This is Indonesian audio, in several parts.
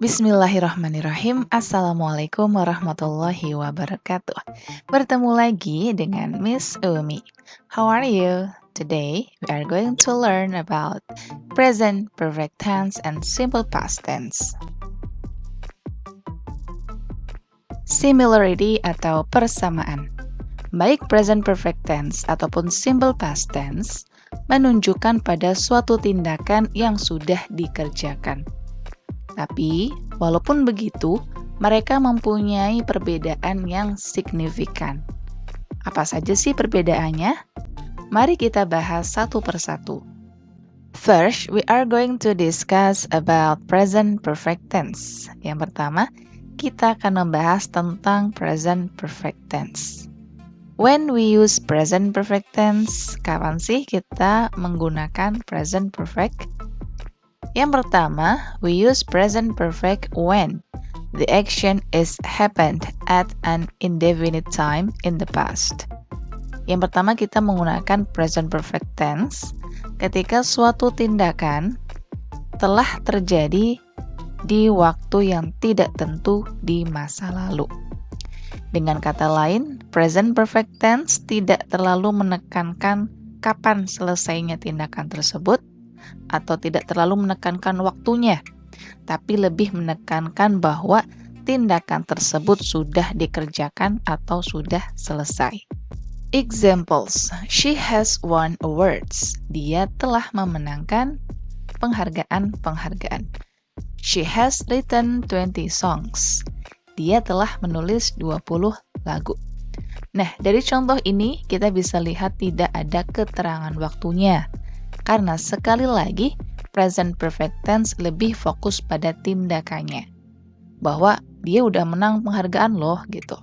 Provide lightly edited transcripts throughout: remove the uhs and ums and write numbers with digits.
Bismillahirrahmanirrahim. Assalamualaikum warahmatullahi wabarakatuh. Bertemu lagi dengan Miss Umi. How are you? Today we are going to learn about present perfect tense and simple past tense. Similarity atau persamaan. Baik present perfect tense ataupun simple past tense menunjukkan pada suatu tindakan yang sudah dikerjakan. Tapi, walaupun begitu, mereka mempunyai perbedaan yang signifikan. Apa saja sih perbedaannya? Mari kita bahas satu persatu. First, we are going to discuss about present perfect tense. Yang pertama, kita akan membahas tentang present perfect tense. When we use present perfect tense, kapan sih kita menggunakan present perfect? Yang pertama, we use present perfect when the action is happened at an indefinite time in the past. Yang pertama, kita menggunakan present perfect tense ketika suatu tindakan telah terjadi di waktu yang tidak tentu di masa lalu. Dengan kata lain, present perfect tense tidak terlalu menekankan kapan selesainya tindakan tersebut, atau tidak terlalu menekankan waktunya, tapi lebih menekankan bahwa tindakan tersebut sudah dikerjakan atau sudah selesai. Examples, she has won awards. Dia telah memenangkan penghargaan. She has written 20 songs. Dia telah menulis 20 lagu. Nah, dari contoh ini kita bisa lihat tidak ada keterangan waktunya. Karena sekali lagi, present perfect tense lebih fokus pada tindakannya. Bahwa dia udah menang penghargaan loh, gitu.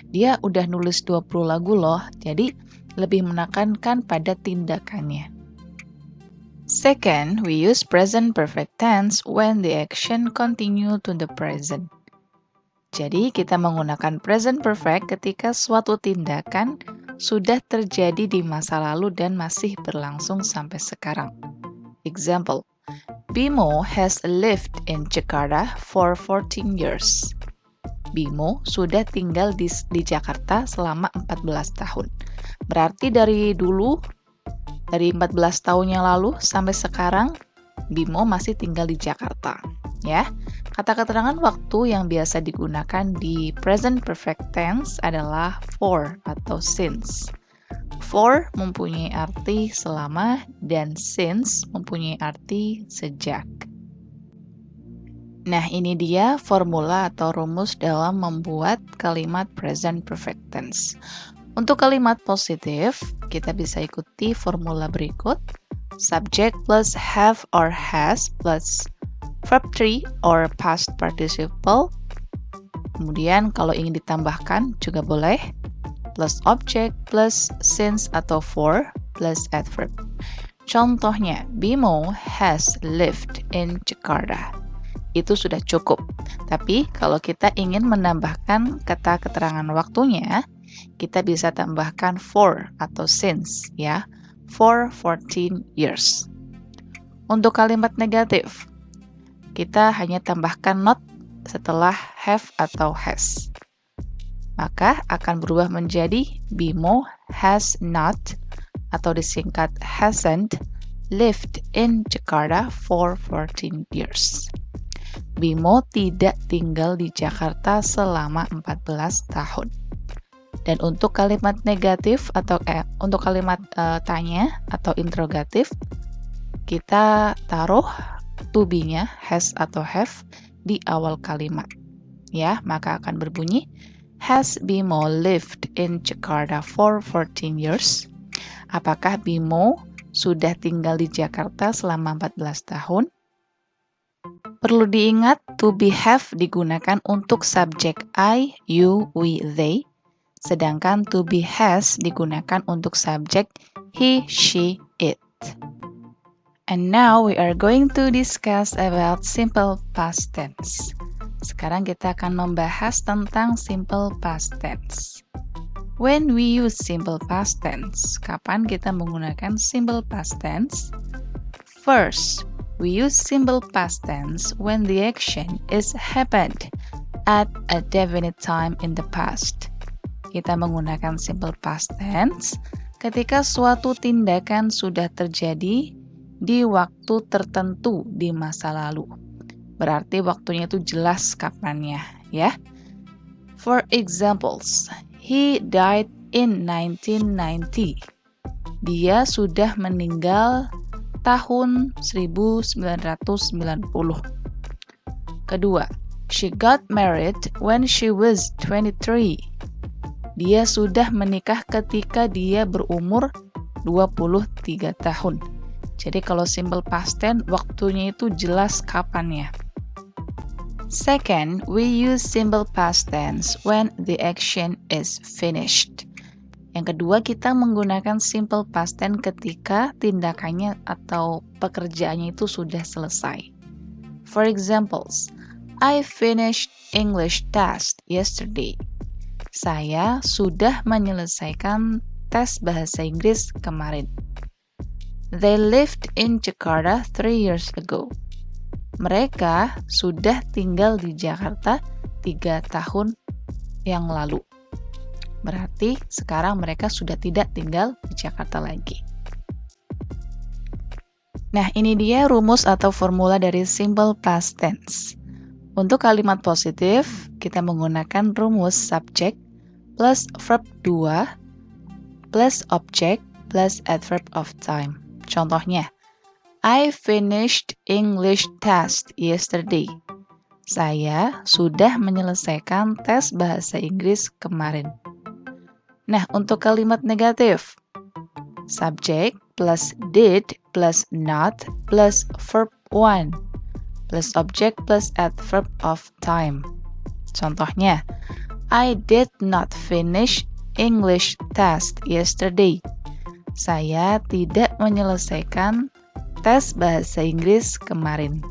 Dia udah nulis 20 lagu loh, jadi lebih menekankan pada tindakannya. Second, we use present perfect tense when the action continue to the present. Jadi, kita menggunakan present perfect ketika suatu tindakan sudah terjadi di masa lalu dan masih berlangsung sampai sekarang. Example, Bimo has lived in Jakarta for 14 years. Bimo sudah tinggal di Jakarta selama 14 tahun. Berarti dari 14 tahun yang lalu sampai sekarang, Bimo masih tinggal di Jakarta. Ya, kata keterangan waktu yang biasa digunakan di present perfect tense adalah for atau since. For mempunyai arti selama dan since mempunyai arti sejak. Nah, ini dia formula atau rumus dalam membuat kalimat present perfect tense. Untuk kalimat positif, kita bisa ikuti formula berikut. Subject plus have or has plus verb 3 or past participle. Kemudian kalau ingin ditambahkan juga boleh. Plus object plus since atau for plus adverb. Contohnya, Bimo has lived in Jakarta. Itu sudah cukup. Tapi kalau kita ingin menambahkan kata keterangan waktunya, kita bisa tambahkan for atau since ya. For 14 years. Untuk kalimat negatif, kita hanya tambahkan not setelah have atau has. Maka akan berubah menjadi Bimo has not atau disingkat hasn't lived in Jakarta for 14 years. Bimo tidak tinggal di Jakarta selama 14 tahun. Dan untuk kalimat negatif atau untuk kalimat tanya atau interrogatif, kita taruh to be-nya has atau have di awal kalimat. Ya, maka akan berbunyi Has Bimo lived in Jakarta for 14 years? Apakah Bimo sudah tinggal di Jakarta selama 14 tahun? Perlu diingat, to be have digunakan untuk subjek I, you, we, they. Sedangkan to be has digunakan untuk subjek he, she, it. And now we are going to discuss about simple past tense. Sekarang kita akan membahas tentang simple past tense. When we use simple past tense, kapan kita menggunakan simple past tense? First, we use simple past tense when the action is happened at a definite time in the past. Kita menggunakan simple past tense ketika suatu tindakan sudah terjadi di waktu tertentu di masa lalu. Berarti waktunya itu jelas kapannya, ya. For examples, he died in 1990. Dia sudah meninggal tahun 1990. Kedua, she got married when she was 23. Dia sudah menikah ketika dia berumur 23 tahun. Jadi kalau simple past tense, waktunya itu jelas kapannya. Second, we use simple past tense when the action is finished. Yang kedua, kita menggunakan simple past tense ketika tindakannya atau pekerjaannya itu sudah selesai. For examples, I finished English test yesterday. Saya sudah menyelesaikan tes bahasa Inggris kemarin. They lived in Jakarta 3 years ago. Mereka sudah tinggal di Jakarta 3 tahun yang lalu. Berarti sekarang mereka sudah tidak tinggal di Jakarta lagi. Nah, ini dia rumus atau formula dari simple past tense. Untuk kalimat positif, kita menggunakan rumus subject plus verb 2 plus object plus adverb of time. Contohnya, I finished English test yesterday. Saya sudah menyelesaikan tes bahasa Inggris kemarin. Nah, untuk kalimat negatif, subject plus did plus not plus verb 1 plus object plus adverb of time. Contohnya, I did not finish English test yesterday. Saya tidak menyelesaikan tes bahasa Inggris kemarin.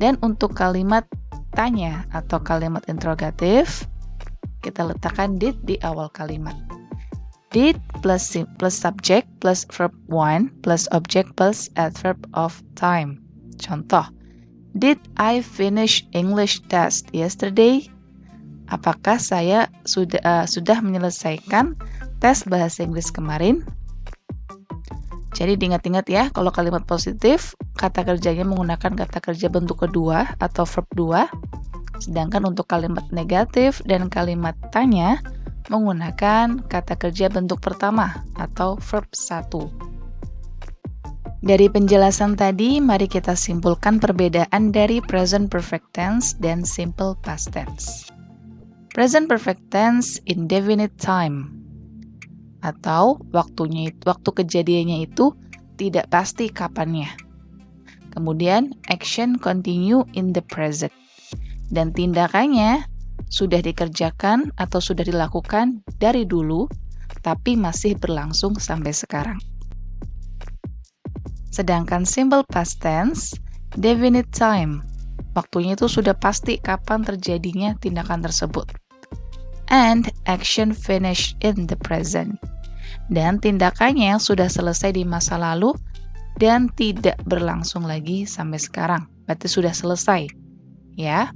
Dan untuk kalimat tanya atau kalimat interrogatif, kita letakkan did di awal kalimat. Did plus subject plus verb 1 plus object plus adverb of time. Contoh, did I finish English test yesterday? Apakah saya sudah menyelesaikan tes bahasa Inggris kemarin? Jadi diingat-ingat ya, kalau kalimat positif, kata kerjanya menggunakan kata kerja bentuk kedua atau verb 2. Sedangkan untuk kalimat negatif dan kalimat tanya menggunakan kata kerja bentuk pertama atau verb 1. Dari penjelasan tadi, mari kita simpulkan perbedaan dari present perfect tense dan simple past tense. Present perfect tense indefinite time atau waktu kejadiannya itu tidak pasti kapannya. Kemudian action continue in the present. Dan tindakannya sudah dikerjakan atau sudah dilakukan dari dulu, tapi masih berlangsung sampai sekarang. Sedangkan simple past tense, definite time. Waktunya itu sudah pasti kapan terjadinya tindakan tersebut. And action finished in the present. Dan tindakannya sudah selesai di masa lalu dan tidak berlangsung lagi sampai sekarang. Berarti sudah selesai. Ya.